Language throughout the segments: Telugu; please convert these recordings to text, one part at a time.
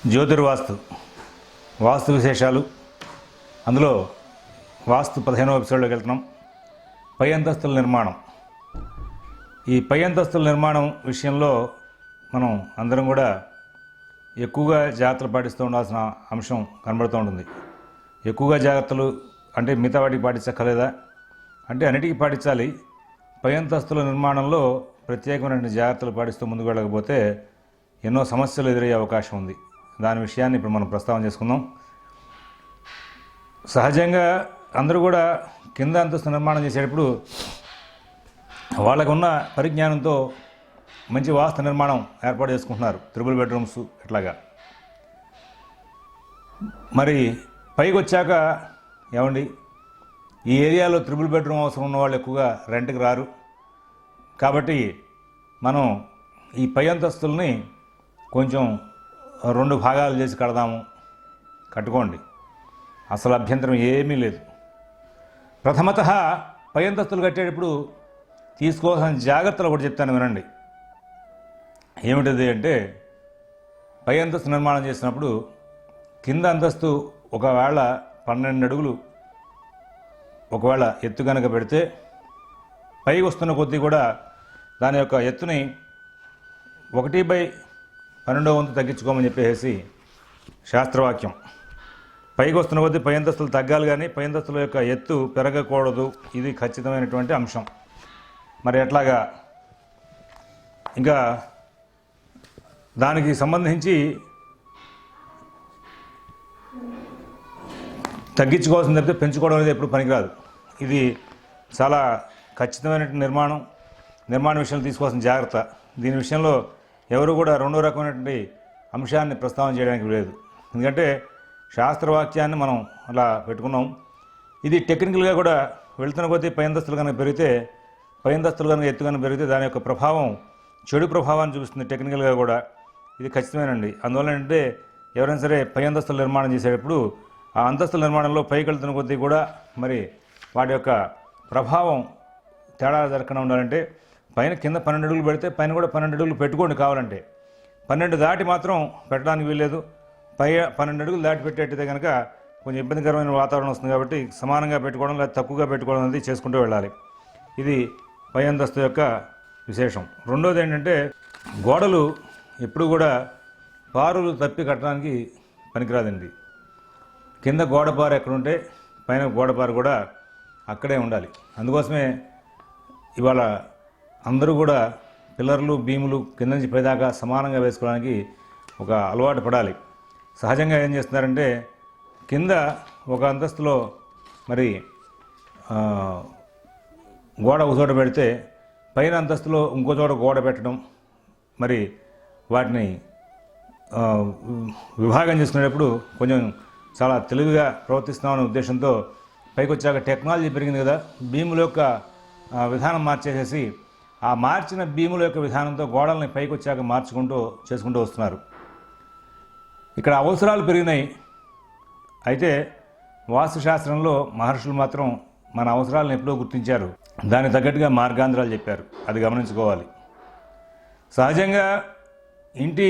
జ్యోతిర్వాస్తు వాస్తు విశేషాలు. అందులో వాస్తు 15వ ఎపిసోడ్లోకి వెళ్తున్నాం. పై అంతస్తుల నిర్మాణం. ఈ పై అంతస్తుల నిర్మాణం విషయంలో మనం అందరం కూడా ఎక్కువగా జాగ్రత్తలు పాటిస్తూ ఉండాల్సిన అంశం కనబడుతూ ఉంటుంది. ఎక్కువగా జాగ్రత్తలు అంటే మిగతా వాటికి పాటించక్కర్లేదా అంటే అన్నిటికీ పాటించాలి. పై అంతస్తుల నిర్మాణంలో ప్రత్యేకమైన జాగ్రత్తలు పాటిస్తూ ముందుకు వెళ్ళకపోతే ఎన్నో సమస్యలు ఎదురయ్యే అవకాశం ఉంది. దాని విషయాన్ని ఇప్పుడు మనం ప్రస్తావన చేసుకుందాం. సహజంగా అందరూ కూడా కింద అంతస్తు నిర్మాణం చేసేటప్పుడు వాళ్ళకున్న పరిజ్ఞానంతో మంచి వాస్తు నిర్మాణం ఏర్పాటు చేసుకుంటున్నారు. త్రిబుల్ బెడ్రూమ్స్ ఇట్లాగా. మరి పైకి వచ్చాక ఏమండి, ఈ ఏరియాలో త్రిబుల్ బెడ్రూమ్ అవసరం ఉన్న వాళ్ళు ఎక్కువగా రెంట్కి రారు. కాబట్టి మనం ఈ పై అంతస్తుల్ని కొంచెం 2 భాగాలు చేసి కడదాము, కట్టుకోండి, అసలు అభ్యంతరం ఏమీ లేదు. ప్రథమతః పై అంతస్తులు కట్టేటప్పుడు తీసుకోవాల్సిన జాగ్రత్తలు ఒకటి చెప్తాను, వినండి. ఏమిటిది అంటే, పై అంతస్తు నిర్మాణం చేసినప్పుడు కింద అంతస్తు ఒకవేళ 12 అడుగులు ఒకవేళ ఎత్తు కనుక పెడితే పైకి వస్తున్న కొద్దీ కూడా దాని యొక్క ఎత్తుని 1/12 వంతు తగ్గించుకోమని చెప్పేసి శాస్త్రవాక్యం. పైకి వస్తున్న కొద్దీ పై అంతస్తులు తగ్గాలి, కానీ పై అంతస్తుల యొక్క ఎత్తు పెరగకూడదు. ఇది ఖచ్చితమైనటువంటి అంశం. మరి ఎట్లాగా? ఇంకా దానికి సంబంధించి తగ్గించుకోవాల్సింది తప్పితే పెంచుకోవడం అనేది ఎప్పుడు పనికిరాదు. ఇది చాలా ఖచ్చితమైనటువంటి నిర్మాణ విషయంలో తీసుకోవాల్సిన జాగ్రత్త. దీని విషయంలో ఎవరు కూడా రెండో రకమైనటువంటి అంశాన్ని ప్రస్తావన చేయడానికి లేదు. ఎందుకంటే శాస్త్రవాక్యాన్ని మనం అలా పెట్టుకున్నాం. ఇది టెక్నికల్గా కూడా వెళ్తున్న కొద్దీ పై అంతస్తులు కనుక పెరిగితే, పై అంతస్తులు కనుక ఎత్తు కనుక పెరిగితే దాని యొక్క ప్రభావం చెడు ప్రభావాన్ని చూపిస్తుంది టెక్నికల్గా కూడా. ఇది ఖచ్చితమేనండి. అందువల్ల ఏంటంటే ఎవరైనా సరే పై అంతస్తుల నిర్మాణం చేసేటప్పుడు ఆ అంతస్తుల నిర్మాణంలో పైకి వెళ్తున్న కొద్దీ కూడా మరి వాటి యొక్క ప్రభావం తేడా జరగకుండా ఉండాలంటే పైన కింద 12 అడుగులు పెడితే పైన కూడా 12 అడుగులు పెట్టుకోండి. కావాలంటే 12 దాటి మాత్రం పెట్టడానికి వీల్లేదు. 12 అడుగులు దాటి పెట్టేట్టయితే కనుక కొంచెం ఇబ్బందికరమైన వాతావరణం వస్తుంది. కాబట్టి సమానంగా పెట్టుకోవడం లేదా తక్కువగా పెట్టుకోవడం అనేది చేసుకుంటూ వెళ్ళాలి. ఇది పై అంతస్తు యొక్క విశేషం. రెండోది ఏంటంటే, గోడలు ఎప్పుడు కూడా పారులు తప్పి కట్టడానికి పనికిరాదండి. కింద గోడపారు ఎక్కడుంటే పైన గోడపారు కూడా అక్కడే ఉండాలి. అందుకోసమే ఇవాళ అందరూ కూడా పిల్లర్లు బీములు కింద నుంచి పైదాకా సమానంగా వేసుకోవడానికి ఒక అలవాటు పడాలి. సహజంగా ఏం చేస్తున్నారంటే, కింద ఒక అంతస్తులో మరి గోడ ఒక చోట పెడితే పైన అంతస్తులో ఇంకో చోట గోడ పెట్టడం, మరి వాటిని విభాగం చేసుకునేటప్పుడు కొంచెం చాలా తెలివిగా ప్రవర్తిస్తామనే ఉద్దేశంతో పైకి వచ్చాక టెక్నాలజీ పెరిగింది కదా, బీముల యొక్క విధానం మార్చేసేసి ఆ మార్చిన భీముల యొక్క విధానంతో గోడల్ని పైకి వచ్చాక చేసుకుంటూ వస్తున్నారు. ఇక్కడ అవసరాలు పెరిగినాయి. అయితే వాస్తుశాస్త్రంలో మహర్షులు మాత్రం మన అవసరాలను ఎప్పుడో గుర్తించారు. దానికి తగ్గట్టుగా మార్గాంధ్రాలు చెప్పారు. అది గమనించుకోవాలి. సహజంగా ఇంటి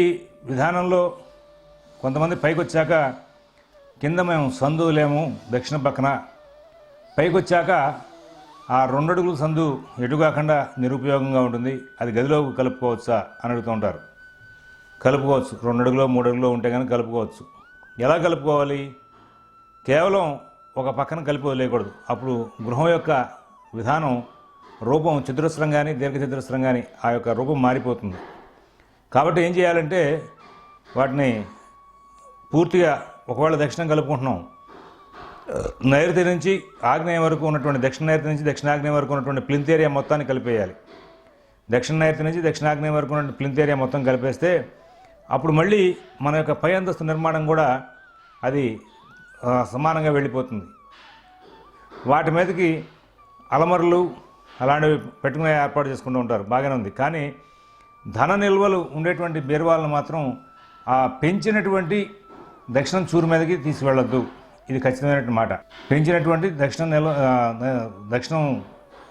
విధానంలో కొంతమంది పైకి వచ్చాక కింద మేము సందులేము దక్షిణ పక్కన, పైకి వచ్చాక ఆ 2 అడుగుల సందు ఎటు కాకుండా నిరుపయోగంగా ఉంటుంది, అది గదిలోకి కలుపుకోవచ్చా అని అడుగుతూ ఉంటారు. కలుపుకోవచ్చు. 2 అడుగులో 3 అడుగులో ఉంటే కనుక కలుపుకోవచ్చు. ఎలా కలుపుకోవాలి? కేవలం ఒక పక్కన కలిపి వదిలేయకూడదు. అప్పుడు గృహం యొక్క విధానం రూపం చతురస్రం కానీ దీర్ఘచతురస్రం కానీ ఆ యొక్క రూపం మారిపోతుంది. కాబట్టి ఏం చేయాలంటే, వాటిని పూర్తిగా ఒకవేళ దక్షిణం కలుపుకుంటున్నాం, నైరుతి నుంచి ఆగ్నేయం వరకు ఉన్నటువంటి దక్షిణ నైరుతి నుంచి దక్షిణాగ్నేయం వరకు ఉన్నటువంటి ప్లింత్ ఏరియా మొత్తాన్ని కలిపేయాలి. దక్షిణ నైరుతి నుంచి దక్షిణాగ్నేయం వరకు ఉన్న ప్లింత్ ఏరియా మొత్తం కలిపేస్తే అప్పుడు మళ్ళీ మన యొక్క పై అంతస్తు నిర్మాణం కూడా అది సమానంగా వెళ్ళిపోతుంది. వాటి మీదకి అలమరలు అలాంటివి పెట్టుకునే ఏర్పాటు చేసుకుంటూ ఉంటారు. బాగానే ఉంది. కానీ ధన నిల్వలు ఉండేటువంటి బీరువాలను మాత్రం ఆ పెంచినటువంటి దక్షిణం చూరు మీదకి తీసుకువెళ్ళొద్దు. ఇది ఖచ్చితమైనటువంటి మాట. పెంచినటువంటి దక్షిణం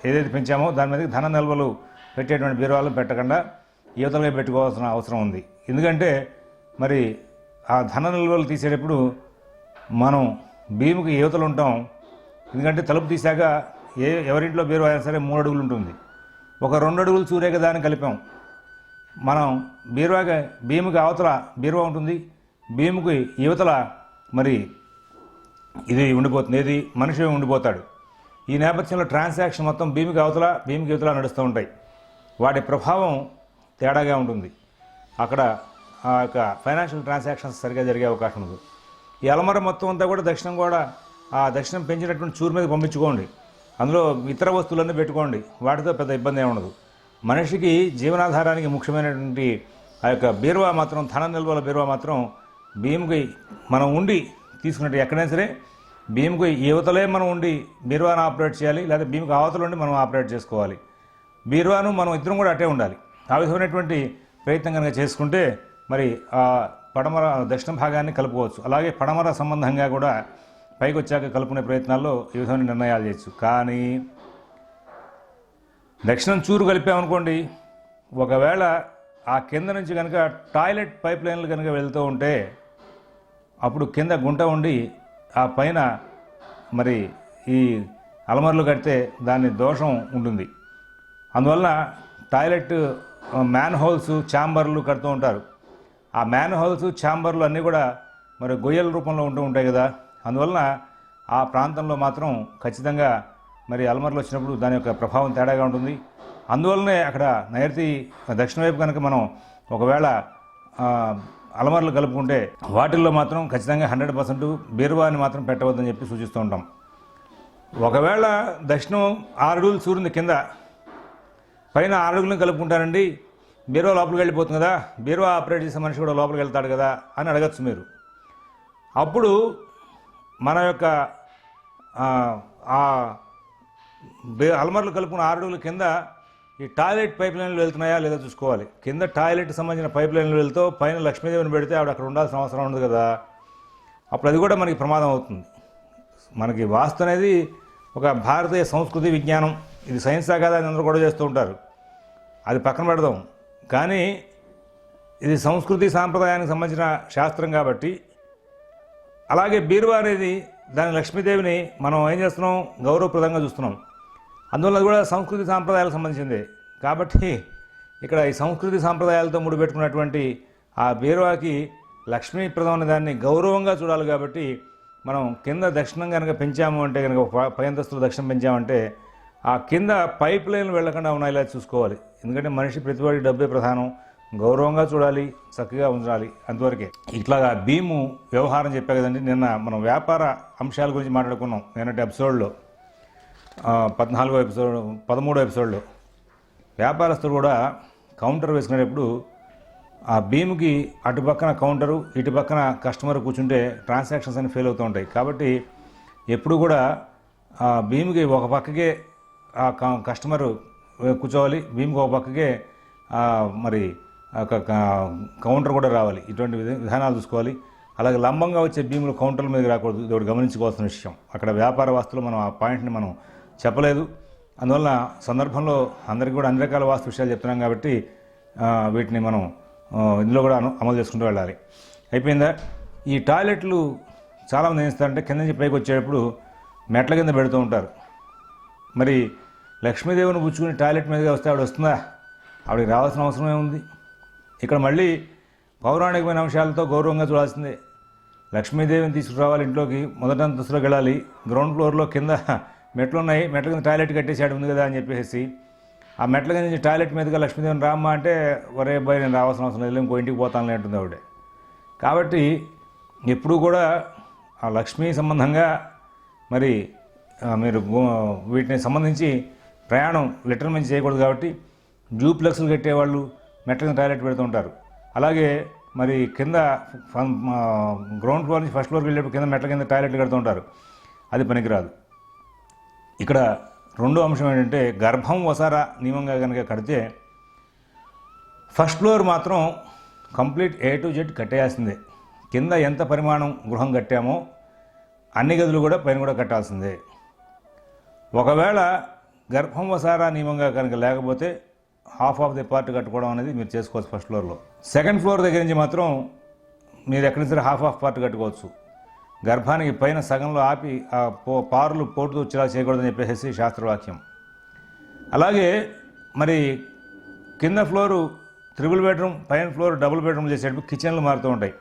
ఏదైతే పెంచామో దాని మీదకి ధన నిల్వలు పెట్టేటువంటి బీరువాలు పెట్టకుండా యువతలే పెట్టుకోవాల్సిన అవసరం ఉంది. ఎందుకంటే మరి ఆ ధన నిల్వలు తీసేటప్పుడు మనం భీముకి యువతలు ఉంటాం. ఎందుకంటే తలుపు తీశాక ఎవరింట్లో బీరువా అయినా సరే 3 అడుగులు ఉంటుంది. ఒక 2 అడుగులు చూరే కదా అని కలిపాం. మనం భీముకి అవతల బీరువా ఉంటుంది, భీముకి యువతల మరి ఇది ఉండిపోతుంది, ఏది మనిషి ఉండిపోతాడు. ఈ నేపథ్యంలో ట్రాన్సాక్షన్ మొత్తం భీమికి యువతల నడుస్తూ ఉంటాయి. వాటి ప్రభావం తేడాగా ఉంటుంది. అక్కడ ఆ యొక్క ఫైనాన్షియల్ ట్రాన్సాక్షన్స్ సరిగా జరిగే అవకాశం ఉంది. ఈ అలమర మొత్తం అంతా కూడా దక్షిణం పెంచినటువంటి చూరు మీద పంపించుకోండి. అందులో ఇతర వస్తువులన్నీ పెట్టుకోండి. వాటితో పెద్ద ఇబ్బంది ఏమి ఉండదు. మనిషికి జీవనాధారానికి ముఖ్యమైనటువంటి ఆ యొక్క బీరువా మాత్రం, ధన నిల్వల బీరువా మాత్రం భీముకి మనం ఉండి తీసుకున్నట్టు ఎక్కడైనా సరే భీముకి యువతలే మనం ఉండి బీరువాను ఆపరేట్ చేయాలి, లేదా భీముకి అవతల ఉండి మనం ఆపరేట్ చేసుకోవాలి. బీరువాను మనం ఇద్దరం కూడా అట్టే ఉండాలి. ఆ విధమైనటువంటి ప్రయత్నం కనుక చేసుకుంటే మరి ఆ దక్షిణ భాగాన్ని కలుపుకోవచ్చు. అలాగే పడమర సంబంధంగా కూడా పైకి వచ్చాక కలుపుకునే ప్రయత్నాల్లో ఈ విధమైన నిర్ణయాలు చేయొచ్చు. కానీ దక్షిణం చూరు కలిపామనుకోండి, ఒకవేళ ఆ కింద నుంచి కనుక టాయిలెట్ పైప్ లైన్లు కనుక వెళ్తూ ఉంటే అప్పుడు కింద గుంట ఉండి ఆ పైన మరి ఈ అలమరలు కడితే దాని దోషం ఉంటుంది. అందువల్ల టాయిలెట్ మ్యాన్ హోల్స్, ఛాంబర్లు కడుతూ ఉంటారు. ఆ మ్యాన్ హోల్స్, ఛాంబర్లు అన్నీ కూడా మరి గొయ్యల రూపంలో ఉంటూ ఉంటాయి కదా. అందువలన ఆ ప్రాంతంలో మాత్రం ఖచ్చితంగా మరి అలమరలు వచ్చినప్పుడు దాని యొక్క ప్రభావం తేడాగా ఉంటుంది. అందువల్లనే అక్కడ నైరుతి దక్షిణ వైపు కనుక మనం ఒకవేళ అలమరలు కలుపుకుంటే వాటిల్లో మాత్రం ఖచ్చితంగా 100% బీరువాని మాత్రం పెట్టవద్దని చెప్పి సూచిస్తూ ఉంటాం. ఒకవేళ దక్షిణం 6 అడుగులు సూర్యుని కింద, పైన 6 అడుగులను కలుపుకుంటారండి, బీరువా లోపలికి వెళ్ళిపోతుంది కదా, బీరువా ఆపరేట్ చేసే మనిషి కూడా లోపలికి వెళ్తాడు కదా అని అడగచ్చు మీరు. అప్పుడు మన యొక్క అలమరలు కలుపుకున్న 6 అడుగుల కింద ఈ టాయిలెట్ పైప్ లైన్లు వెళ్తున్నాయా లేదా చూసుకోవాలి. కింద టాయిలెట్ సంబంధించిన పైప్ లైన్లు వెళ్తూ పైన లక్ష్మీదేవిని పెడితే ఆవిడ అక్కడ ఉండాల్సిన అవసరం ఉండదు కదా. అప్పుడు అది కూడా మనకి ప్రమాదం అవుతుంది. మనకి వాస్తు అనేది ఒక భారతీయ సంస్కృతి విజ్ఞానం, ఇది సైన్సా కాదా అని అందరూ కూడా చేస్తూ ఉంటారు. అది పక్కన పెడదాం. కానీ ఇది సంస్కృతి సాంప్రదాయానికి సంబంధించిన శాస్త్రం కాబట్టి, అలాగే బీరువా అనేది దాని లక్ష్మీదేవిని మనం ఏం చేస్తున్నాం, గౌరవప్రదంగా చూస్తున్నాం. అందువల్ల కూడా సంస్కృతి సాంప్రదాయాలకు సంబంధించింది కాబట్టి ఇక్కడ ఈ సంస్కృతి సాంప్రదాయాలతో ముడిపెట్టుకున్నటువంటి ఆ బీరువాకి లక్ష్మీప్రదం అనే దాన్ని గౌరవంగా చూడాలి. కాబట్టి మనం కింద దక్షిణం కనుక పెంచాము అంటే, కనుక పై అంతస్తులు దక్షిణం పెంచామంటే ఆ కింద పైప్ లైన్లు వెళ్లకుండా ఉన్నాయిలా చూసుకోవాలి. ఎందుకంటే మనిషి ప్రతివాడి డబ్బే ప్రధానం, గౌరవంగా చూడాలి, చక్కగా ఉండాలి, అంతవరకే. ఇట్లాగా భీము వ్యవహారం చెప్పా కదండి. నిన్న మనం వ్యాపార అంశాల గురించి మాట్లాడుకున్నాం నిన్నటి ఎపిసోడ్లో, 13వ ఎపిసోడ్లో. వ్యాపారస్తులు కూడా కౌంటర్ వేసుకునేటప్పుడు ఆ భీముకి అటు పక్కన కౌంటరు, ఇటు పక్కన కస్టమర్ కూర్చుంటే ట్రాన్సాక్షన్స్ అన్ని ఫెయిల్ అవుతూ ఉంటాయి. కాబట్టి ఎప్పుడు కూడా ఆ భీముకి ఒక పక్కకే ఆ కస్టమర్ కూర్చోవాలి, భీముకి ఒక పక్కకే మరి కౌంటర్ కూడా రావాలి. ఇటువంటి విధానాలు చూసుకోవాలి. అలాగే లంబంగా వచ్చే భీములు కౌంటర్ల మీద రాకూడదు. ఇది ఒకటి గమనించుకోవాల్సిన విషయం. అక్కడ వ్యాపార వాస్తులు మనం ఆ పాయింట్ని మనం చెప్పలేదు. అందువల్ల సందర్భంలో అందరికీ కూడా అన్ని రకాల వాస్తు విషయాలు చెప్తున్నాం కాబట్టి వీటిని మనం ఇందులో కూడా అమలు చేసుకుంటూ వెళ్ళాలి. అయిపోయిందా? ఈ టాయిలెట్లు చాలామంది ఏం చేస్తారంటే కింద నుంచి పైకి వచ్చేటప్పుడు మెట్ల కింద పెడుతూ ఉంటారు. మరి లక్ష్మీదేవిని పుచ్చుకుని టాయిలెట్ మీదుగా వస్తే ఆవిడ వస్తుందా? ఆవిడకి రావాల్సిన అవసరం ఏముంది? ఇక్కడ మళ్ళీ పౌరాణికమైన అంశాలతో గౌరవంగా చూడాల్సిందే. లక్ష్మీదేవిని తీసుకురావాలి ఇంట్లోకి, మొదటి అంతస్తులోకి వెళ్ళాలి, గ్రౌండ్ ఫ్లోర్లో కింద మెట్లు ఉన్నాయి, మెట్ల కింద టాయిలెట్ కట్టేసాడు ఉంది కదా అని చెప్పేసి ఆ మెట్ల కింద నుంచి టాయిలెట్ మీదుగా లక్ష్మీదేవిని రామ్మా అంటే, ఒరే అబ్బాయి నేను రావాల్సిన అవసరం లేదు, ఇంకో ఇంటికి పోతానులే అంటుంది ఆవిడ. కాబట్టి ఎప్పుడూ కూడా ఆ లక్ష్మీ సంబంధంగా మరి మీరు వీటిని సంబంధించి ప్రయాణం లిటర్ నుంచి చేయకూడదు. కాబట్టి డ్యూప్లెక్స్లు కట్టేవాళ్ళు మెట్ల కింద టాయిలెట్ పెడుతూ ఉంటారు. అలాగే మరి కింద గ్రౌండ్ ఫ్లోర్ నుంచి ఫస్ట్ ఫ్లోర్కి వెళ్ళేప్పుడు కింద మెట్ల కింద టాయిలెట్లు కడుతూ ఉంటారు. అది పనికిరాదు. ఇక్కడ రెండో అంశం ఏంటంటే, గర్భం వసారా నియమంగా కనుక కడితే ఫస్ట్ ఫ్లోర్ మాత్రం కంప్లీట్ A to Z కట్టేయాల్సిందే. కింద ఎంత పరిమాణం గృహం కట్టామో అన్ని గదులు కూడా పైన కూడా కట్టాల్సిందే. ఒకవేళ గర్భం వసారా నియమంగా కనుక లేకపోతే హాఫ్ ఆఫ్ ది పార్ట్ కట్టుకోవడం అనేది మీరు చేసుకోవచ్చు ఫస్ట్ ఫ్లోర్లో. సెకండ్ ఫ్లోర్ దగ్గర నుంచి మాత్రం మీరు ఎక్కడి సరే హాఫ్ పార్ట్ కట్టుకోవచ్చు. గర్భానికి పైన సగంలో ఆపి ఆ పారులు పోటుతో వచ్చేలా చేయకూడదని చెప్పేసి శాస్త్రవాక్యం. అలాగే మరి కింద ఫ్లోరు 3 బెడ్రూమ్, పైన ఫ్లోర్ డబుల్ బెడ్రూమ్ చేసేటప్పుడు కిచెన్లు మారుతూ ఉంటాయి.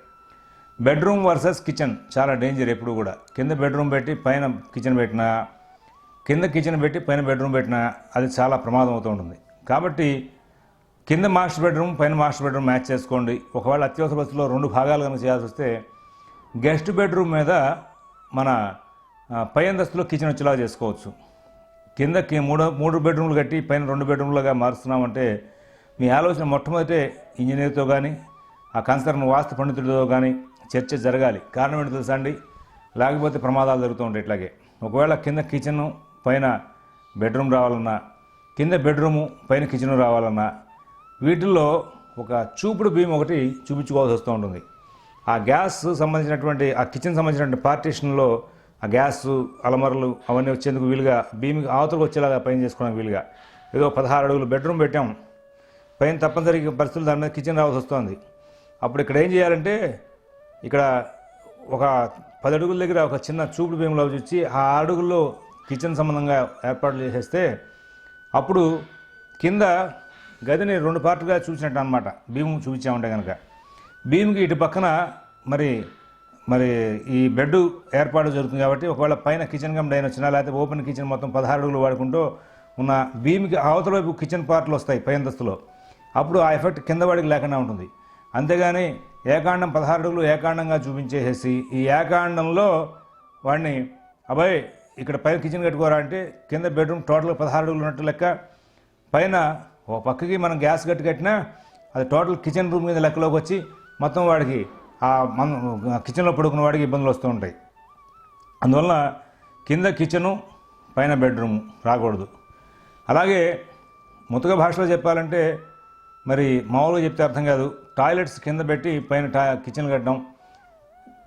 బెడ్రూమ్ వర్సెస్ కిచెన్ చాలా డేంజర్. ఎప్పుడు కూడా కింద బెడ్రూమ్ పెట్టి పైన కిచెన్ పెట్టినా, కింద కిచెన్ పెట్టి పైన బెడ్రూమ్ పెట్టినా అది చాలా ప్రమాదం అవుతూ ఉంటుంది. కాబట్టి కింద మాస్టర్ బెడ్రూమ్, పైన మాస్టర్ బెడ్రూమ్ మ్యాచ్ చేసుకోండి. ఒకవేళ అత్యవసర పరిస్థితుల్లో 2 భాగాలు కనుక చేయాల్సి వస్తే గెస్ట్ బెడ్రూమ్ మీద మన పై అంతస్తులో కిచెన్ వచ్చేలా చేసుకోవచ్చు. కిందకి 3 బెడ్రూమ్లు కట్టి పైన 2 బెడ్రూమ్లుగా మారుస్తున్నామంటే మీ ఆలోచన మొట్టమొదటే ఇంజనీర్తో కానీ ఆ కన్సర్న్ వాస్తు పండితుడితో కానీ చర్చ జరగాలి. కారణం ఏంటో తెలుసా అండి? లేకపోతే ప్రమాదాలు జరుగుతూ ఉంటాయి. ఇట్లాగే ఒకవేళ కింద కిచెన్ పైన బెడ్రూమ్ రావాలన్నా, కింద బెడ్రూము పైన కిచెన్ రావాలన్నా వీటిల్లో ఒక చూపుడు బీమ్ ఒకటి చూపించుకోవాల్సి వస్తూ ఉంటుంది. ఆ గ్యాస్ సంబంధించినటువంటి ఆ కిచెన్ సంబంధించినటువంటి పార్టీషన్లో ఆ గ్యాస్ అలమరలు అవన్నీ వచ్చేందుకు వీలుగా బీమ్కి అవతలకు వచ్చేలాగా పైన చేసుకోవడానికి వీలుగా ఏదో 16 అడుగులు బెడ్రూమ్ పెట్టాం, పైన తప్పనిసరిగా పరిస్థితులు దాని మీద కిచెన్ రావాల్సి వస్తుంది. అప్పుడు ఇక్కడ ఏం చేయాలంటే ఇక్కడ ఒక 10 అడుగుల దగ్గర ఒక చిన్న చూపుడు బీమ్లో వచ్చి ఆ అడుగుల్లో కిచెన్ సంబంధంగా ఏర్పాట్లు చేసేస్తే అప్పుడు కింద గదిని 2 పార్టుగా చూసినట్టు అనమాట. భీము చూపించామంటే కనుక భీముకి ఇటు పక్కన మరి మరి ఈ బెడ్ ఏర్పాటు జరుగుతుంది. కాబట్టి ఒకవేళ పైన కిచెన్ కమ్ డైన్ వచ్చినా లేకపోతే ఓపెన్ కిచెన్ మొత్తం 16 అడుగులు వాడుకుంటూ ఉన్న భీమికి అవతల వైపు కిచెన్ పార్ట్లు వస్తాయి పై అంతస్తులో. అప్పుడు ఆ ఎఫెక్ట్ కింద వాడికి లేకుండా ఉంటుంది. అంతేగాని ఏకాండం 16 అడుగులు ఏకాండంగా చూపించేసేసి ఈ ఏకాండంలో వాడిని అబ్బాయి ఇక్కడ పైన కిచెన్ కట్టుకోరా అంటే కింద బెడ్రూమ్ టోటల్గా 16 అడుగులు ఉన్నట్టు లెక్క. పైన ఓ పక్కకి మనం గ్యాస్ కట్టినా అది టోటల్ కిచెన్ రూమ్ మీద లెక్కలోకి వచ్చి మొత్తం వాడికి ఆ కిచెన్లో పడుకున్న వాడికి ఇబ్బందులు వస్తూ ఉంటాయి. అందువల్ల కింద కిచెను పైన బెడ్రూమ్ రాకూడదు. అలాగే ముతక భాషలో చెప్పాలంటే మరి మామూలుగా చెప్తే అర్థం కాదు. టాయిలెట్స్ కింద పెట్టి పైన కిచెన్ కట్టడం,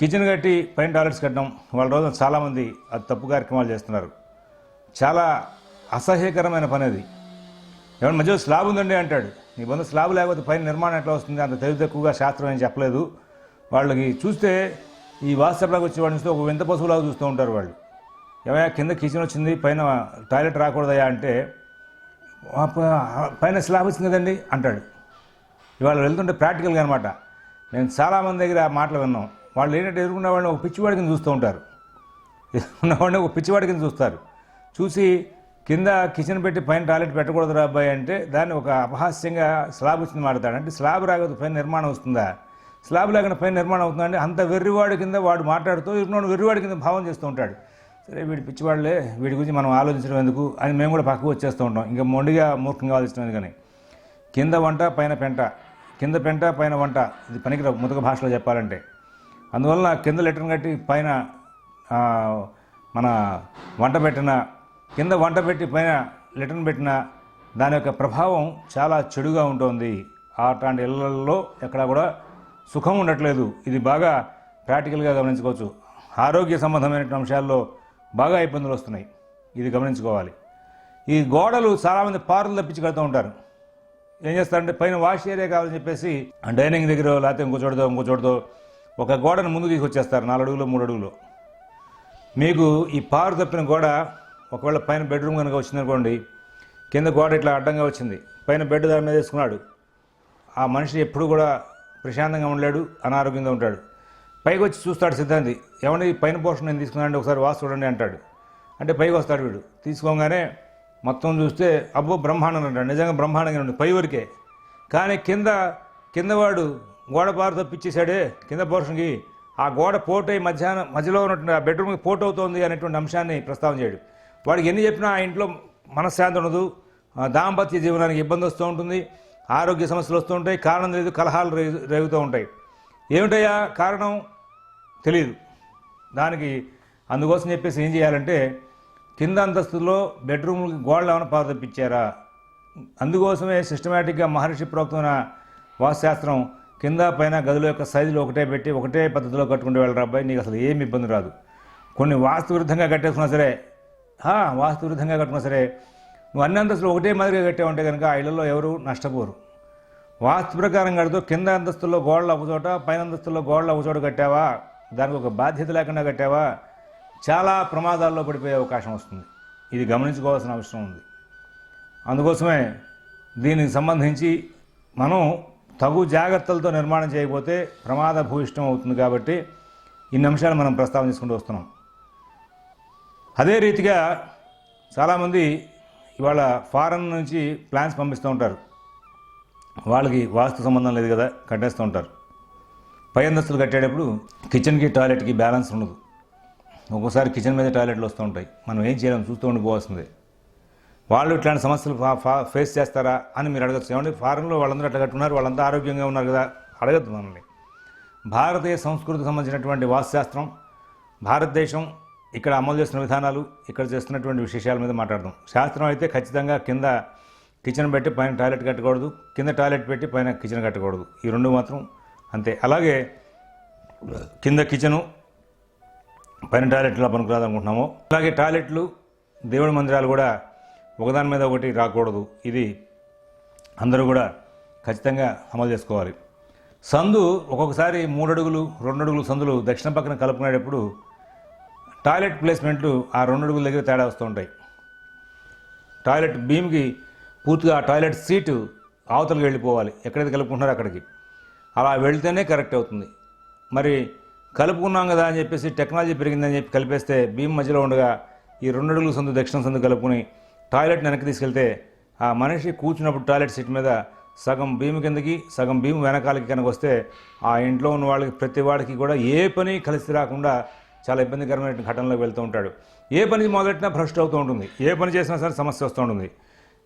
కిచెన్ కట్టి పైన టాయిలెట్స్ కట్టడం వాళ్ళ రోజున చాలామంది అది తప్పు కార్యక్రమాలు చేస్తున్నారు. చాలా అసహ్యకరమైన పని అది. ఏమన్నా మధ్యలో స్లాబ్ ఉందండి అంటాడు. నీ బంధు స్లాబ్ లేకపోతే పైన నిర్మాణం ఎట్లా వస్తుంది? అంత తెలివి తక్కువగా శాస్త్రం ఏం చెప్పలేదు. వాళ్ళకి చూస్తే ఈ వాస్తవలాగా వచ్చి వాడిని చూస్తే ఒక వింత పశువులాగా చూస్తూ ఉంటారు వాళ్ళు. ఏమయ్యా కింద కిచెన్ వచ్చింది పైన టాయిలెట్ రాకూడదయా అంటే పైన స్లాబ్ వచ్చింది కదండి అంటాడు. ఇవాళ వెళ్తుంటే ప్రాక్టికల్గా అనమాట. నేను చాలామంది దగ్గర ఆ మాటలు విన్నాం. వాళ్ళు ఏంటంటే ఎదుర్కొన్న వాళ్ళని ఒక పిచ్చివాడి కింద చూస్తూ ఉంటారు. ఉన్నవాడిని ఒక పిచ్చివాడి కింద చూస్తారు. చూసి కింద కిచెన్ పెట్టి పైన టాయిలెట్ పెట్టకూడదు రా అబ్బాయి అంటే దాన్ని ఒక అపహాస్యంగా స్లాబ్ వచ్చింది మాట్లాడతాడు. అంటే స్లాబ్ రాకపోతే పైన నిర్మాణం వస్తుందా? స్లాబ్ లేకుండా పైన నిర్మాణం అవుతుందంటే అంత వెర్రివాడి కింద వాడు మాట్లాడుతూ ఇరుకున్నాడు వెర్రివాడి కింద భావం చేస్తూ ఉంటాడు. సరే వీడి పిచ్చివాళ్ళే, వీడి గురించి మనం ఆలోచించడం ఎందుకు అని మేము కూడా పక్కకు వచ్చేస్తూ ఉంటాం. ఇంకా మొండిగా మూర్ఖంగా ఆలోచించడం ఎందుకని. కింద వంట పైన పెంట, కింద పెంట పైన వంట, ఇది పనికిరావు ముతక భాషలో చెప్పాలంటే. అందువల్ల కింద లెటర్ని కట్టి పైన మన వంట పెట్టిన, కింద వంట పెట్టి పైన లెటర్ని పెట్టిన దాని యొక్క ప్రభావం చాలా చెడుగా ఉంటుంది. అట్లాంటి ఇళ్లలో ఎక్కడా కూడా సుఖం ఉండట్లేదు. ఇది బాగా ప్రాక్టికల్గా గమనించుకోవచ్చు. ఆరోగ్య సంబంధమైన అంశాల్లో బాగా ఇబ్బందులు వస్తున్నాయి. ఇది గమనించుకోవాలి. ఈ గోడలు చాలామంది పారులు తప్పించి కడుతూ ఉంటారు. ఏం చేస్తారంటే పైన వాష్ ఏరియా కావాలని చెప్పేసి డైనింగ్ దగ్గర లేకపోతే ఇంకో చోటతో ఒక గోడను ముందు తీసుకొచ్చేస్తారు 4 అడుగులు 3 అడుగులు. మీకు ఈ పారు తప్పిన గోడ ఒకవేళ పైన బెడ్రూమ్ కనుక వచ్చిందనుకోండి, కింద గోడ ఇట్లా అడ్డంగా వచ్చింది, పైన బెడ్ దాని మీద వేసుకున్నాడు, ఆ మనిషి ఎప్పుడు కూడా ప్రశాంతంగా ఉండలేడు, అనారోగ్యంగా ఉంటాడు. పైకి వచ్చి చూస్తాడు సిద్ధాంతి, ఏమన్నా ఈ పైన పోర్షన్ నేను తీసుకున్నానండి ఒకసారి వాస్తు చూడండి అంటాడు. అంటే పైకి వస్తాడు వీడు, తీసుకోగానే మొత్తం చూస్తే అబ్బో బ్రహ్మాండంగా అంటాడు. నిజంగా బ్రహ్మాండంగా ఉంటుంది పై వరకే. కానీ కిందవాడు గోడ పారు తప్పించేశాడే కింద పోర్షన్కి, ఆ గోడ పోటై మధ్యలో ఉన్నటువంటి ఆ బెడ్రూమ్కి పోటు అవుతోంది అనేటువంటి అంశాన్ని ప్రస్తావన చేయడు. వాడికి ఎన్ని చెప్పినా ఆ ఇంట్లో మనశ్శాంతి ఉండదు, దాంపత్య జీవనానికి ఇబ్బంది వస్తూ ఉంటుంది, ఆరోగ్య సమస్యలు వస్తూ ఉంటాయి, కారణం లేదు, కలహాలు రేగుతూ ఉంటాయి. ఏమిటయ్యా కారణం తెలియదు దానికి. అందుకోసం చెప్పేసి ఏం చేయాలంటే కింద అంతస్తులో బెడ్రూమ్కి గోడలు ఏమైనా పారు తప్పించారా? అందుకోసమే సిస్టమేటిక్గా మహర్షి ప్రోక్తమైన వాస్తుశాస్త్రం కింద పైన గదుల యొక్క సైజులు ఒకటే పెట్టి ఒకటే పద్ధతిలో కట్టుకుంటూ వెళ్ళరు అబ్బాయి, నీకు అసలు ఏమి ఇబ్బంది రాదు. కొన్ని వాస్తు విరుద్ధంగా కట్టేసుకున్నా సరే, వాస్తు విరుద్ధంగా కట్టుకున్నా సరే, నువ్వు అన్ని అంతస్తులు ఒకటే మాదిరిగా కట్టావంటే కనుక ఆ ఇళ్లలో ఎవరు నష్టపోరు. వాస్తు ప్రకారం కడుతూ కింద అంతస్తుల్లో గోడలు ఒకచోట, పైన అంతస్తుల్లో గోడలు ఒకచోట కట్టావా, దానికి ఒక బాధ్యత లేకుండా కట్టావా, చాలా ప్రమాదాల్లో పడిపోయే అవకాశం వస్తుంది. ఇది గమనించుకోవాల్సిన అవసరం ఉంది. అందుకోసమే దీనికి సంబంధించి మనం తగు జాగ్రత్తలతో నిర్మాణం చేయకపోతే ప్రమాద భూయిష్టం అవుతుంది. కాబట్టి ఇన్ని అంశాలు మనం ప్రస్తావన చేసుకుంటూ వస్తున్నాం. అదే రీతిగా చాలామంది ఇవాళ ఫారెన్ నుంచి ప్లాన్స్ పంపిస్తూ ఉంటారు. వాళ్ళకి వాస్తు సంబంధం లేదు కదా, కట్టేస్తూ ఉంటారు. పై అంతస్తులు కట్టేటప్పుడు కిచెన్కి టాయిలెట్కి బ్యాలెన్స్ ఉండదు. ఒక్కోసారి కిచెన్ మీద టాయిలెట్లు వస్తూ ఉంటాయి. మనం ఏం చేయలేం, చూస్తూ ఉండిపోవాల్సిందే. వాళ్ళు ఇట్లాంటి సమస్యలు ఫేస్ చేస్తారా అని మీరు అడగచ్చు. ఏమంటే ఫారెన్లో వాళ్ళందరూ అట్లా కట్టున్నారు, వాళ్ళంతా ఆరోగ్యంగా ఉన్నారు కదా, అడగద్దు మనల్ని. భారతీయ సంస్కృతికి సంబంధించినటువంటి వాస్తుశాస్త్రం, భారతదేశం ఇక్కడ అమలు చేస్తున్న విధానాలు, ఇక్కడ చేస్తున్నటువంటి విశేషాల మీద మాట్లాడదాం. శాస్త్రం అయితే ఖచ్చితంగా కింద కిచెన్ పెట్టి పైన టాయిలెట్ కట్టకూడదు, కింద టాయిలెట్ పెట్టి పైన కిచెన్ కట్టకూడదు. ఈ రెండు మాత్రం అంతే. అలాగే కింద కిచెను పైన టాయిలెట్లో పనికిరాదు అనుకుంటున్నాము. అలాగే టాయిలెట్లు, దేవుడి మందిరాలు కూడా ఒకదాని మీద ఒకటి రాకూడదు. ఇది అందరూ కూడా ఖచ్చితంగా అమలు చేసుకోవాలి. సందు ఒక్కొక్కసారి 3 అడుగులు 2 అడుగులు సందులు దక్షిణ పక్కన కలుపుకునేటప్పుడు టాయిలెట్ ప్లేస్మెంట్లు ఆ 2 అడుగుల దగ్గర తేడా వస్తూ ఉంటాయి. టాయిలెట్ బీమ్కి పూర్తిగా ఆ టాయిలెట్ సీటు అవతలకి వెళ్ళిపోవాలి, ఎక్కడైతే కలుపుకుంటున్నారో అక్కడికి. అలా వెళితేనే కరెక్ట్ అవుతుంది. మరి కలుపుకున్నాం కదా అని చెప్పేసి టెక్నాలజీ పెరిగిందని చెప్పి కలిపేస్తే బీమ్ మధ్యలో ఉండగా ఈ 2 అడుగుల సందు దక్షిణ సందు కలుపుకుని టాయిలెట్ వెనక్కి తీసుకెళ్తే ఆ మనిషి కూర్చున్నప్పుడు టాయిలెట్ సీట్ మీద సగం భీము కిందకి సగం భీము వెనకాలకి కనుక వస్తే ఆ ఇంట్లో ఉన్న వాళ్ళకి ప్రతి వాడికి కూడా ఏ పని కలిసి రాకుండా చాలా ఇబ్బందికరమైన ఘటనలోకి వెళ్తూ ఉంటాడు. ఏ పని మొదలెట్టినా భ్రష్ట్ అవుతూ ఉంటుంది, ఏ పని చేసినా సరే సమస్య వస్తూ ఉంటుంది.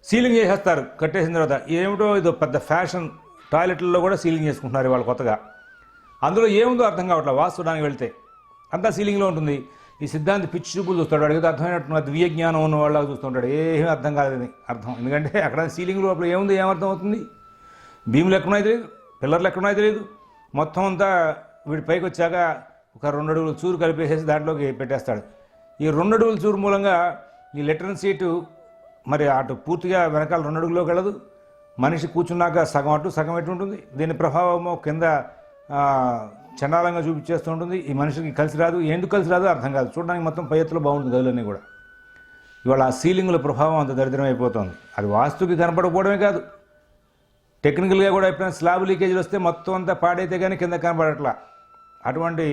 సీలింగ్ చేసేస్తారు కట్టేసిన తర్వాత. ఏమిటో ఇదో పెద్ద ఫ్యాషన్, టాయిలెట్లలో కూడా సీలింగ్ చేసుకుంటున్నారు వాళ్ళు కొత్తగా. అందులో ఏముందో అర్థం కావట్లేదు. వాస్తుడానికి వెళ్తే అంతా సీలింగ్లో ఉంటుంది. ఈ సిద్ధాంతి పిచ్చి చూపులు చూస్తాడు, అడిగితే అర్థమైనట్టు దివ్య జ్ఞానం ఉన్న వాళ్ళగా చూస్తుంటాడు. ఏమీ అర్థం కాలేదని అర్థం. ఎందుకంటే అక్కడ సీలింగ్ లోపల ఏముంది, ఏమర్థం అవుతుంది? భీములు ఎక్కడున్నాయి తెలియదు, పిల్లర్లు ఎక్కడున్నాయి తెలియదు. మొత్తం అంతా వీడి పైకి వచ్చాక ఒక 2 అడుగులు చూరు కలిపేసేసి దాంట్లోకి పెట్టేస్తాడు. ఈ 2 అడుగుల చూరు మూలంగా ఈ లెటర్న్ సీటు మరి అటు పూర్తిగా వెనకాల 2 అడుగులోకి వెళ్ళదు. మనిషి కూర్చున్నాక సగం అటు సగం ఎటు ఉంటుంది. దీని ప్రభావము కింద చండాలంగా చూపించేస్తూ ఉంటుంది. ఈ మనిషికి కలిసి రాదు. ఎందుకు కలిసి రాదు అర్థం కాదు. చూడడానికి మొత్తం పై ఎత్తులో బాగుంటుంది గదులన్నీ కూడా. ఇవాళ ఆ సీలింగుల ప్రభావం అంత దరిద్రం అయిపోతుంది. అది వాస్తుకి కనపడకపోవడమే కాదు, టెక్నికల్గా కూడా ఎప్పుడైనా స్లాబ్ లీకేజీలు వస్తే మొత్తం అంతా పాడైతే కానీ కింద కనపడట్లా. అటువంటి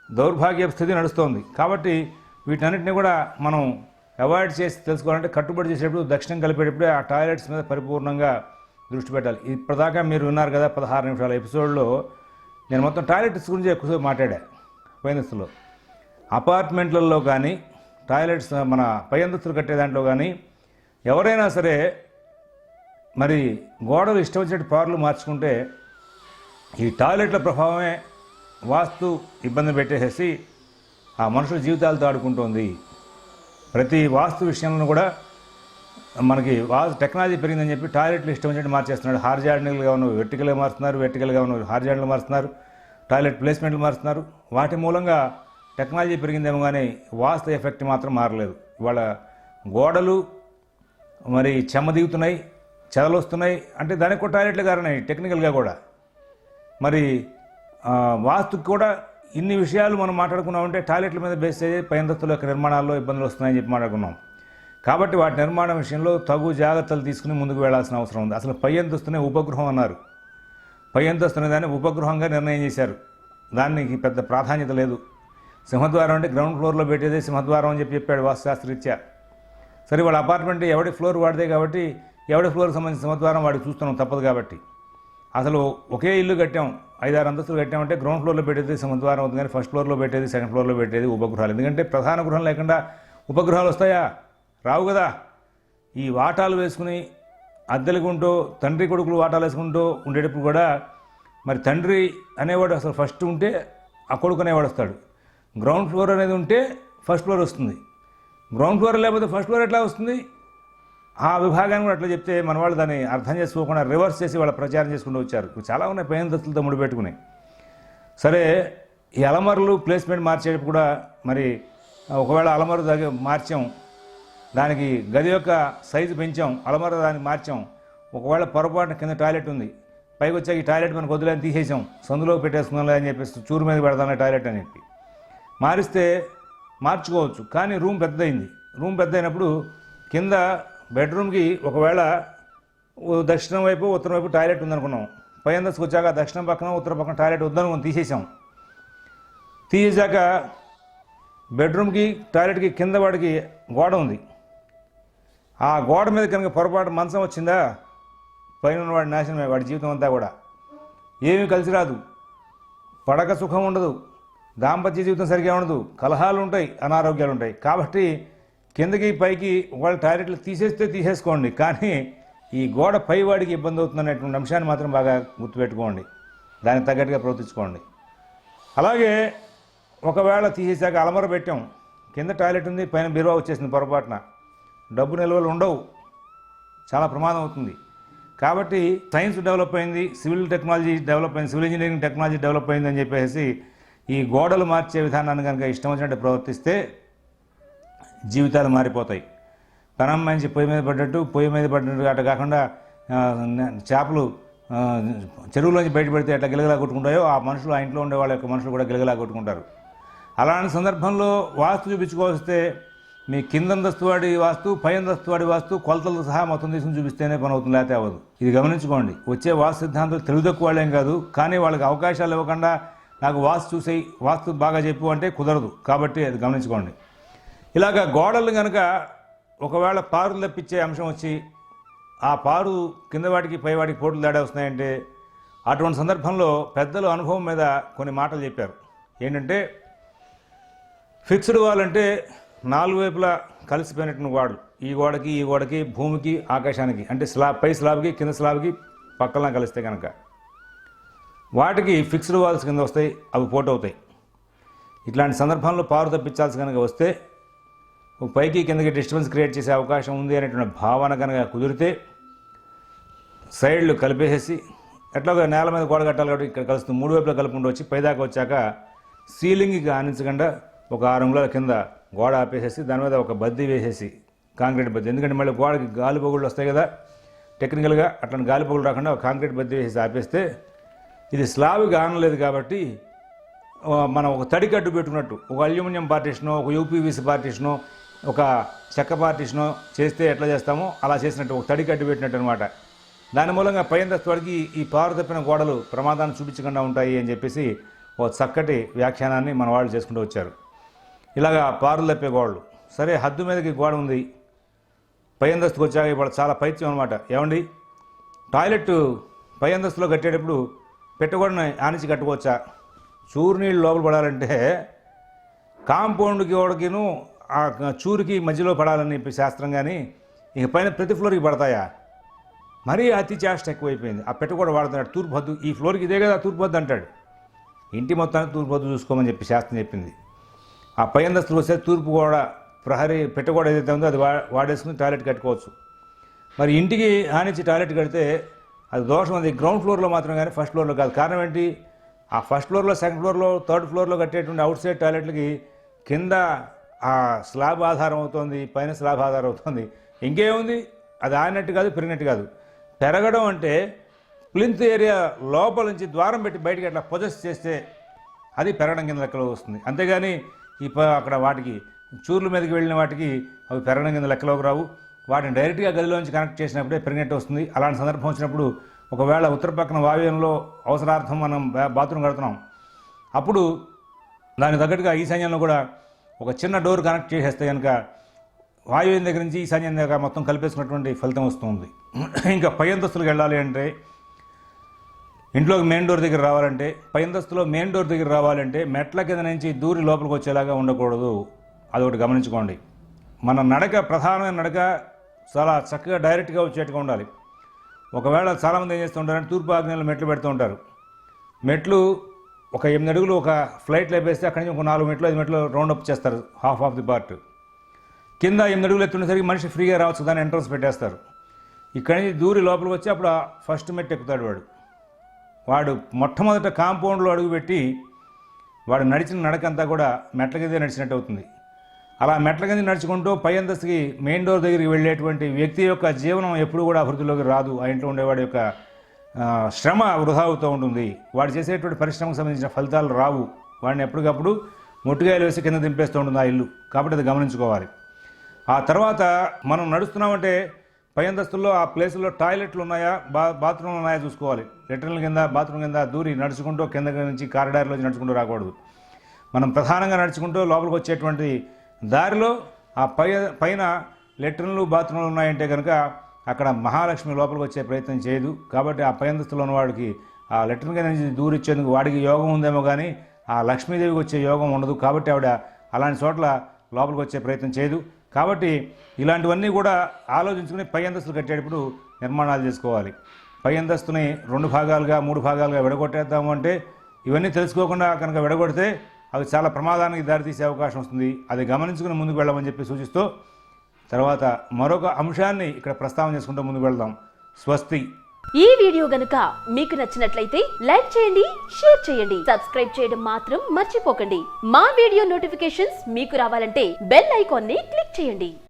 దౌర్భాగ్య స్థితి నడుస్తోంది. కాబట్టి వీటన్నిటిని కూడా మనం అవాయిడ్ చేసి తెలుసుకోవాలంటే కట్టుబడి చేసేటప్పుడు దక్షిణం కలిపేటప్పుడే ఆ టాయిలెట్స్ మీద పరిపూర్ణంగా దృష్టి పెట్టాలి. ఇప్పటిదాకా మీరు విన్నారు కదా 16 నిమిషాల ఎపిసోడ్లో నేను మొత్తం టాయిలెట్స్ గురించి ఎక్కువ మాట్లాడా. పై అంతస్తులో అపార్ట్మెంట్లలో కానీ టాయిలెట్స్ మన పై అంతస్తులు కట్టే దాంట్లో కానీ ఎవరైనా సరే మరి గోడలు ఇష్టం వచ్చినట్టు పార్లు మార్చుకుంటే ఈ టాయిలెట్ల ప్రభావమే వాస్తు ఇబ్బంది పెట్టేసేసి ఆ మనుషుల జీవితాలతో ఆడుకుంటోంది. ప్రతి వాస్తు విషయంలో కూడా మనకి టెక్నాలజీ పెరిగిందని చెప్పి టాయిలెట్లు ఇష్టం వచ్చినట్టు మార్చేస్తున్నాడు. హార్జార్డినల్గా ఉన్నవి వెర్టికల్గా మారుస్తున్నారు, వెర్టికల్గా ఉన్నవి హార్జార్డినల్ మారుస్తున్నారు, టాయిలెట్ ప్లేస్మెంట్లు మారుస్తున్నారు. వాటి మూలంగా టెక్నాలజీ పెరిగిందేమో కానీ వాస్తు ఎఫెక్ట్ మాత్రం మారలేదు. ఇవాళ గోడలు మరి చెమ్మ దిగుతున్నాయి, చెదలు వస్తున్నాయి అంటే దానికి కూడా టాయిలెట్లు కారణం టెక్నికల్గా కూడా. మరి వాస్తుకు కూడా ఇన్ని విషయాలు మనం మాట్లాడుకున్నామంటే టాయిలెట్ల మీద బేస్ అయ్యే పై అంతస్తుల యొక్క నిర్మాణాల్లో ఇబ్బందులు వస్తున్నాయని చెప్పి మాట్లాడుకున్నాం. కాబట్టి వాటి నిర్మాణం విషయంలో తగు జాగ్రత్తలు తీసుకుని ముందుకు వెళ్లాల్సిన అవసరం ఉంది. అసలు పై అంతస్తునే ఉపగృహం అన్నారు. పై అంతస్తునే దాన్ని ఉపగృహంగా నిర్ణయం చేశారు. దానికి పెద్ద ప్రాధాన్యత లేదు. సింహద్వారం అంటే గ్రౌండ్ ఫ్లోర్లో పెట్టేదే సింహద్వారం అని చెప్పాడు వాస్తుశాస్త్రరీత్యా. సరే వాళ్ళ అపార్ట్మెంట్ ఎవడి ఫ్లోర్ వాడితే కాబట్టి ఎవడి ఫ్లోర్కి సంబంధించిన సింహద్వారం వాడికి చూస్తున్నాం తప్పదు. కాబట్టి అసలు ఒకే ఇల్లు కట్టాం, 5-6 అంతస్తులు కట్టామంటే గ్రౌండ్ ఫ్లోర్లో పెట్టేది సింహద్వారం అవుతుంది, కానీ ఫస్ట్ ఫ్లోర్లో పెట్టేది సెకండ్ ఫ్లోర్లో పెట్టేది ఉపగృహాలు. ఎందుకంటే ప్రధాన గృహం లేకుండా ఉపగృహాలు వస్తాయా? రావు కదా. ఈ వాటాలు వేసుకుని అద్దెలుకుంటూ తండ్రి కొడుకులు వాటాలు వేసుకుంటూ ఉండేటప్పుడు కూడా మరి తండ్రి అనేవాడు అసలు ఫస్ట్ ఉంటే ఆ కొడుకు అనేవాడు వస్తాడు. గ్రౌండ్ ఫ్లోర్ అనేది ఉంటే ఫస్ట్ ఫ్లోర్ వస్తుంది. గ్రౌండ్ ఫ్లోర్ లేకపోతే ఫస్ట్ ఫ్లోర్ ఎట్లా వస్తుంది? ఆ విభాగాన్ని కూడా అట్లా చెప్తే మన వాళ్ళు దాన్ని అర్థం చేసుకోకుండా రివర్స్ చేసి వాళ్ళ ప్రచారం చేసుకుంటూ వచ్చారు. చాలా ఉన్నాయి పై అంతస్తులతో ముడిపెట్టుకుని. సరే, ఈ అలమరలు ప్లేస్మెంట్ మార్చేటప్పుడు కూడా మరి ఒకవేళ అలమర మార్చాం, దానికి గది యొక్క సైజు పెంచాం, అలమర దాన్ని మార్చాం, ఒకవేళ పొరపాటున కింద టాయిలెట్ ఉంది, పైకి వచ్చాక ఈ టాయిలెట్ మనకు వదిలేని తీసేసాం, సందులో పెట్టేసుకుందాంలే అని చెప్పేసి చూరు మీద పెడదాంలే టాయిలెట్ అని చెప్పి మారిస్తే మార్చుకోవచ్చు. కానీ రూమ్ పెద్దయింది. రూమ్ పెద్ద అయినప్పుడు కింద బెడ్రూమ్కి ఒకవేళ దక్షిణం వైపు ఉత్తరం వైపు టాయిలెట్ ఉందనుకున్నాం, పై అంతస్తుకు వచ్చాక దక్షిణం పక్కన ఉత్తరం పక్కన టాయిలెట్ వద్దనుకుని తీసేసాక బెడ్రూమ్కి టాయిలెట్కి కింద వాడికి గోడ ఉంది. ఆ గోడ మీద కనుక పొరపాటు మంచం వచ్చిందా పైన వాడి నాశనమే, వాడి జీవితం అంతా కూడా ఏమీ కలిసి రాదు, పడక సుఖం ఉండదు, దాంపత్య జీవితం సరిగ్గా ఉండదు, కలహాలు ఉంటాయి, అనారోగ్యాలు ఉంటాయి. కాబట్టి కిందకి పైకి వాళ్ళ టాయిలెట్లు తీసేసుకోండి, కానీ ఈ గోడ పైవాడికి ఇబ్బంది అవుతుందనేటువంటి అంశాన్ని మాత్రం బాగా గుర్తుపెట్టుకోండి, దానికి తగ్గట్టుగా ప్రవర్తించుకోండి. అలాగే ఒకవేళ తీసేసాక అలమర పెట్టాం, కింద టాయిలెట్ ఉంది, పైన బీరువా వచ్చేసింది, పొరపాటున డబ్బు నిల్వలు ఉండవు, చాలా ప్రమాదం అవుతుంది. కాబట్టి సైన్స్ డెవలప్ అయింది, సివిల్ టెక్నాలజీ డెవలప్ అయింది, సివిల్ ఇంజనీరింగ్ టెక్నాలజీ డెవలప్ అయిందని చెప్పేసి ఈ గోడలు మార్చే విధానాన్ని కనుక ఇష్టం వచ్చినట్టు ప్రవర్తిస్తే జీవితాలు మారిపోతాయి. పెనం మంచి పొయ్యి మీద పడ్డట్టు అట్లా కాకుండా చేపలు చెరువులోంచి బయటపడితే ఎట్లా గిలగలా కొట్టుకుంటాయో ఆ మనుషులు, ఆ ఇంట్లో ఉండే వాళ్ళ యొక్క మనుషులు కూడా గిలగలా కొట్టుకుంటారు. అలాంటి సందర్భంలో వాస్తు చూపించుకోవస్తే మీ కిందందస్తు వాడి వాస్తు, పై అంతస్తు వాడి వాస్తు కొలతలతో సహా మొత్తం తీసుకుని చూపిస్తేనే పని అవుతుంది, లేకపోతే అవ్వదు. ఇది గమనించుకోండి. వచ్చే వాస్తు సిద్ధాంతాలు తెలుగు తక్కువ వాళ్ళేం కాదు, కానీ వాళ్ళకి అవకాశాలు ఇవ్వకుండా నాకు వాస్తు చూసేయి, వాస్తు బాగా చెప్పు అంటే కుదరదు. కాబట్టి అది గమనించుకోండి. ఇలాగ గోడలు కనుక ఒకవేళ పారులు తప్పించే అంశం వచ్చి ఆ పారు కింద వాటికి పై వాటికి పోట్లు తేడా వస్తున్నాయంటే అటువంటి సందర్భంలో పెద్దలు అనుభవం మీద కొన్ని మాటలు చెప్పారు. ఏంటంటే ఫిక్స్డ్ వాల్ అంటే 4 వైపులా కలిసిపోయినటువంటి వాడు, ఈ గోడకి భూమికి ఆకాశానికి, అంటే పై స్లాబ్కి కింద స్లాబ్కి పక్కన కలిస్తే కనుక వాటికి ఫిక్స్డ్ వాల్స్ కింద వస్తాయి, అవి పోటు అవుతాయి. ఇట్లాంటి సందర్భంలో పారు తప్పించాల్సి కనుక వస్తే పైకి కిందకి డిస్టర్బెన్స్ క్రియేట్ చేసే అవకాశం ఉంది అనేటువంటి భావన కనుక కుదిరితే సైడ్లు కలిపేసేసి ఎట్లాగో నేల మీద గోడ కట్టాలి కాబట్టి ఇక్కడ కలుస్తుంది, 3 వైపులా కలుపుకుంటూ వచ్చి పైదాకా వచ్చాక సీలింగ్కి ఆనించకుండా ఒక 6 అంగుళాల కింద గోడ ఆపేసేసి దాని మీద ఒక బద్ది వేసేసి, కాంక్రీట్ బద్ది, ఎందుకంటే మళ్ళీ గోడకి గాలి పొగుళ్ళు వస్తాయి కదా టెక్నికల్గా, అట్లాంటి గాలి పొగులు రాకుండా ఒక కాంక్రీట్ బద్ది వేసేసి ఆపేస్తే ఇది స్లాబ్కి ఆనలేదు కాబట్టి మనం ఒక తడి కట్టు పెట్టుకున్నట్టు ఒక అల్యూమినియం పార్టీషనో, ఒక యూపీవీసీ పార్టీషనో, ఒక చెక్క పార్టీషనో చేస్తే ఎట్లా చేస్తామో అలా చేసినట్టు ఒక తడి కట్టు పెట్టినట్టు అనమాట. దాని మూలంగా పై అంతస్తు వాడికి ఈ పారు తప్పిన గోడలు ప్రమాదాన్ని చూపించకుండా ఉంటాయి అని చెప్పేసి ఒక చక్కటి వ్యాఖ్యానాన్ని మన వాళ్ళు చేసుకుంటూ వచ్చారు. ఇలాగా పారులు తప్పే గోడలు. సరే, హద్దు మీదకి గోడ ఉంది, పై అంతస్తుకు వచ్చాక ఇప్పుడు చాలా పైత్యం అనమాట. ఏమండి, టాయిలెట్ పై అంతస్తులో కట్టేటప్పుడు పెట్టగోడని ఆనించి కట్టుకోవచ్చా? చూరు నీళ్ళు లోపల పడాలంటే కాంపౌండ్కి గోడకిను ఆ చూరుకి మధ్యలో పడాలని చెప్పి శాస్త్రం, కానీ ఇక పైన ప్రతి ఫ్లోర్కి పడతాయా? మరీ అతి చేష్ట ఎక్కువైపోయింది. ఆ పెట్టగోడ వాడుతున్నాడు, తూర్పు హద్దు ఈ ఫ్లోర్కి ఇదే కదా తూర్పు హద్దు అంటాడు. ఇంటి మొత్తానికి తూర్పు హద్దు చూసుకోమని చెప్పి శాస్త్రం చెప్పింది. ఆ పై అంతస్తులు వస్తే తూర్పు గోడ ప్రహరీ పెట్టగోడ ఏదైతే ఉందో అది వాడేసుకుని టాయిలెట్ కట్టుకోవచ్చు. మరి ఇంటికి ఆనించి టాయిలెట్ కడితే అది దోషం, అది గ్రౌండ్ ఫ్లోర్లో మాత్రం, కానీ ఫస్ట్ ఫ్లోర్లో కాదు. కారణం ఏంటి? ఆ ఫస్ట్ ఫ్లోర్లో, సెకండ్ ఫ్లోర్లో, థర్డ్ ఫ్లోర్లో కట్టేటువంటి అవుట్ సైడ్ టాయిలెట్లకి కింద ఆ స్లాబ్ ఆధారం అవుతుంది, పైన స్లాబ్ ఆధారం అవుతుంది. ఇంకేముంది, అది ఆడినట్టు కాదు, పెరిగినట్టు కాదు. పెరగడం అంటే ప్లింత్ ఏరియా లోపల నుంచి ద్వారం పెట్టి బయటికి అట్లా పొజెస్ చేస్తే అది పెరగడం కింద లెక్కలో వస్తుంది. అంతేగాని అక్కడ వాటికి చూర్ల మీదకి వెళ్ళిన వాటికి అవి పెరగడం కింద లెక్కలోకి రావు. వాటిని డైరెక్ట్గా గదిలోంచి కనెక్ట్ చేసినప్పుడే పెరిగినట్టు వస్తుంది. అలాంటి సందర్భం వచ్చినప్పుడు ఒకవేళ ఉత్తర పక్కన వాయువ్యంలో అవసరార్థం మనం బాత్రూమ్ కడుతున్నాం, అప్పుడు దానికి తగ్గట్టుగా ఈశాన్యంలో కూడా ఒక చిన్న డోర్ కనెక్ట్ చేసేస్తే కనుక వాయువ్యం దగ్గర నుంచి ఈశాన్యం దగ్గర మొత్తం కలిపేసుకున్నటువంటి ఫలితం వస్తుంది. ఇంకా పై అంతస్తులకు వెళ్ళాలి అంటే, ఇంట్లోకి మెయిన్ డోర్ దగ్గర రావాలంటే, పై అంతస్తులో మెయిన్ డోర్ దగ్గర రావాలంటే మెట్ల కింద నుంచి దూరి లోపలికి వచ్చేలాగా ఉండకూడదు. అదొకటి గమనించుకోండి. మన నడక, ప్రధానమైన నడక చాలా చక్కగా డైరెక్ట్గా వచ్చేట్టుగా ఉండాలి. ఒకవేళ చాలామంది ఏం చేస్తూ ఉంటారంటే తూర్పు ఆగ్నేయంలో మెట్లు పెడుతూ ఉంటారు. మెట్లు ఒక 8 అడుగులు ఒక ఫ్లైట్ లేపేస్తే అక్కడి నుంచి ఒక 4 మెట్లు 5 మెట్లు రౌండ్ అప్ చేస్తారు, హాఫ్ ఆఫ్ ది పార్ట్. కింద 8 అడుగులు ఎత్తుండేసరికి మనిషి ఫ్రీగా రావచ్చు, దాన్ని ఎంట్రన్స్ పెట్టేస్తారు. ఇక్కడి నుంచి దూరి లోపలికి వచ్చి అప్పుడు ఫస్ట్ మెట్టు ఎక్కుతాడు వాడు మొట్టమొదట కాంపౌండ్లో అడుగుపెట్టి వాడు నడిచిన నడకంతా కూడా మెట్ల కిందే నడిచినట్టు అవుతుంది. అలా మెట్ల కింద నడుచుకుంటూ పై అంతస్తుకి మెయిన్ డోర్ దగ్గరికి వెళ్ళేటువంటి వ్యక్తి యొక్క జీవనం ఎప్పుడు కూడా అభివృద్ధిలోకి రాదు. ఆ ఇంట్లో ఉండేవాడి యొక్క శ్రమ వృధా అవుతూ ఉంటుంది. వాడు చేసేటువంటి పరిశ్రమకు సంబంధించిన ఫలితాలు రావు. వాడిని ఎప్పటికప్పుడు మొట్టికాయలు వేసి కింద దింపేస్తూ ఉంటుంది ఆ ఇల్లు. కాబట్టి అది గమనించుకోవాలి. ఆ తర్వాత మనం నడుస్తున్నామంటే పై అంతస్తుల్లో ఆ ప్లేసుల్లో టాయిలెట్లు ఉన్నాయా, బాత్రూమ్లు ఉన్నాయా చూసుకోవాలి. లెట్రిన్ల కింద బాత్రూమ్ కింద దూరి నడుచుకుంటూ కింద నుంచి కారిడార్లోంచి నడుచుకుంటూ రాకూడదు. మనం ప్రధానంగా నడుచుకుంటూ లోపలికి వచ్చేటువంటి దారిలో ఆ పైన లెట్రిన్లు బాత్రూమ్లు ఉన్నాయంటే కనుక అక్కడ మహాలక్ష్మి లోపలికి వచ్చే ప్రయత్నం చేయదు. కాబట్టి ఆ పై అంతస్తులో ఉన్న వాడికి ఆ లెట్రిన్ కింద నుంచి దూరిచ్చేందుకు వాడికి యోగం ఉందేమో కానీ ఆ లక్ష్మీదేవికి వచ్చే యోగం ఉండదు. కాబట్టి ఆవిడ అలాంటి చోట్ల లోపలికి వచ్చే ప్రయత్నం చేయదు. కాబట్టి ఇలాంటివన్నీ కూడా ఆలోచించుకుని పై అంతస్తులు కట్టేటప్పుడు నిర్మాణాలు చేసుకోవాలి. పై అంతస్తుని 2 భాగాలుగా 3 భాగాలుగా విడగొట్టేద్దాము అంటే ఇవన్నీ తెలుసుకోకుండా కనుక విడగొడితే అవి చాలా ప్రమాదానికి దారితీసే అవకాశం వస్తుంది. అది గమనించుకుని ముందుకు వెళ్ళమని చెప్పి సూచిస్తూ తర్వాత మరొక అంశాన్ని ఇక్కడ ప్రస్తావన చేసుకుంటూ ముందుకు వెళ్దాం. స్వస్తి. ఈ వీడియో గనుక మీకు నచ్చినట్లయితే లైక్ చేయండి, షేర్ చేయండి, సబ్స్క్రైబ్ చేయడం మాత్రం మర్చిపోకండి. మా వీడియో నోటిఫికేషన్స్ మీకు రావాలంటే బెల్ ఐకాన్ ని క్లిక్ చేయండి.